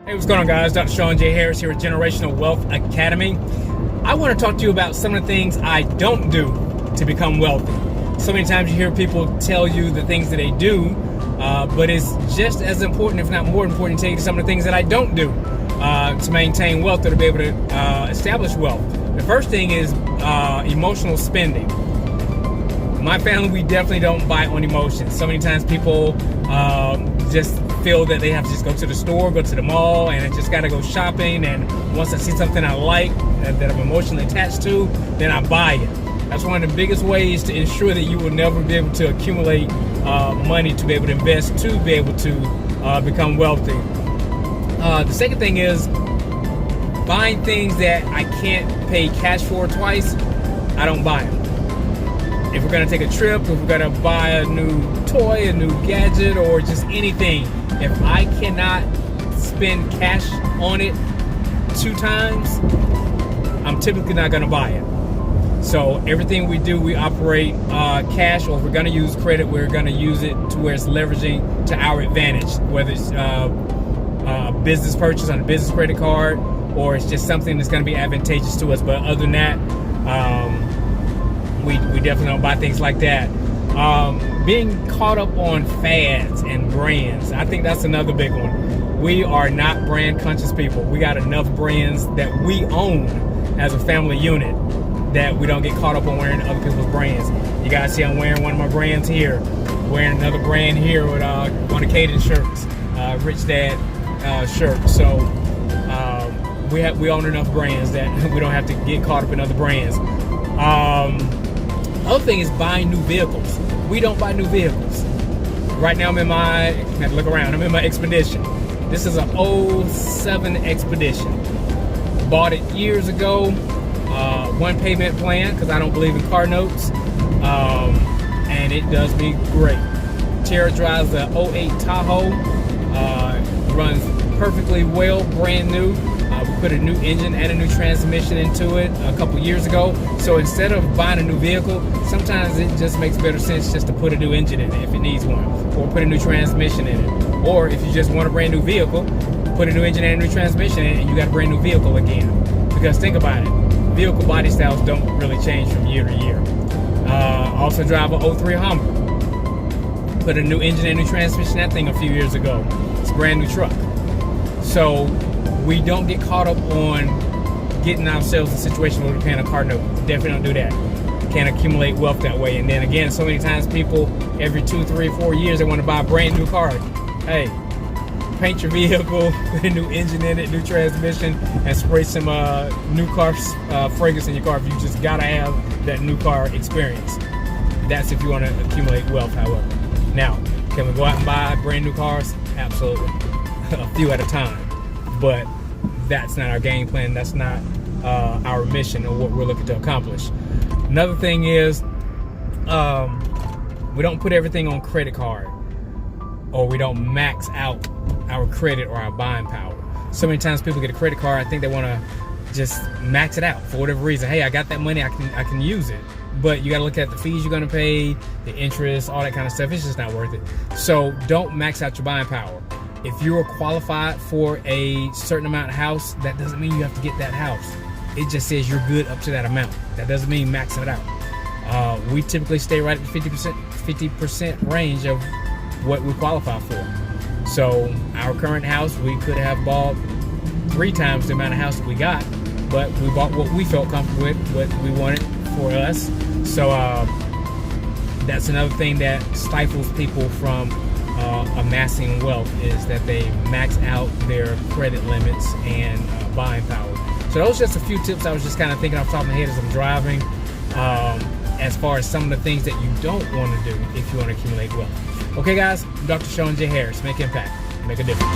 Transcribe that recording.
Hey, what's going on, guys? Dr. Sean J. Harris here at Generational Wealth Academy. I want to talk to you about some of the things I don't do to become wealthy. So many times you hear people tell you the things that they do, but it's just as important, if not more important, to tell you some of the things that I don't do to maintain wealth or to be able to establish wealth. The first thing is emotional spending. My family, we definitely don't buy on emotions. So many times people just feel that they have to just go to the store, go to the mall, and I just got to go shopping. And once I see something I like that I'm emotionally attached to, then I buy it. That's one of the biggest ways to ensure that you will never be able to accumulate money to be able to invest, to be able to become wealthy. The second thing is buying things that I can't pay cash for twice. I don't buy them. If we're going to take a trip, if we're going to buy a new toy, a new gadget, or just anything, if I cannot spend cash on it 2 times, I'm typically not going to buy it. So everything we do, we operate cash, or if we're going to use credit, we're going to use it to where it's leveraging to our advantage, whether it's a business purchase on a business credit card, or it's just something that's going to be advantageous to us. But other than that, we definitely don't buy things like that. Being caught up on fads and brands, I think that's another big one. We are not brand conscious people. We got enough brands that we own as a family unit that we don't get caught up on wearing other people's brands. You guys see I'm wearing one of my brands here, wearing another brand here with one of Caden's shirts, Rich Dad shirt. So we own enough brands that we don't have to get caught up in other brands. Other thing is buying new vehicles. We don't buy new vehicles. Right now I'm in my Expedition. This is an 07 Expedition. Bought it years ago. One payment plan because I don't believe in car notes. And it does me great. Tara drives the 08 Tahoe. Runs perfectly well, brand new. We put a new engine and a new transmission into it a couple years ago. So instead of buying a new vehicle, sometimes it just makes better sense just to put a new engine in it if it needs one, or put a new transmission in it. Or if you just want a brand new vehicle, put a new engine and a new transmission in it, and you got a brand new vehicle again. Because think about it, vehicle body styles don't really change from year to year. Also drive a 03 Hummer. Put a new engine and a new transmission in that thing a few years ago. It's a brand new truck. So we don't get caught up on getting ourselves in a situation where we're paying a car note. Definitely don't do that. Can't accumulate wealth that way. And then again, so many times people, every 2, 3, 4 years, they want to buy a brand new car. Hey, paint your vehicle, put a new engine in it, new transmission, and spray some new car fragrance in your car if you just gotta have that new car experience. That's if you want to accumulate wealth, however. Now, can we go out and buy brand new cars? Absolutely. A few at a time. But that's not our game plan. That's not our mission or what we're looking to accomplish. Another thing is we don't put everything on credit card, or we don't max out our credit or our buying power. So many times people get a credit card, I think they want to just max it out for whatever reason. Hey, I got that money, I can use it. But you got to look at the fees you're going to pay, the interest, all that kind of stuff. It's just not worth it. So don't max out your buying power. If you're qualified for a certain amount of house, that doesn't mean you have to get that house. It just says you're good up to that amount. That doesn't mean maxing it out. We typically stay right at the 50% range of what we qualify for. So our current house, we could have bought 3 times the amount of house that we got, but we bought what we felt comfortable with, what we wanted for us. So that's another thing that stifles people from amassing wealth, is that they max out their credit limits and buying power. So those are just a few tips I was just kind of thinking off the top of my head as I'm driving, as far as some of the things that you don't want to do if you want to accumulate wealth. Okay guys, I'm Dr. Sean J. Harris. Make impact, make a difference.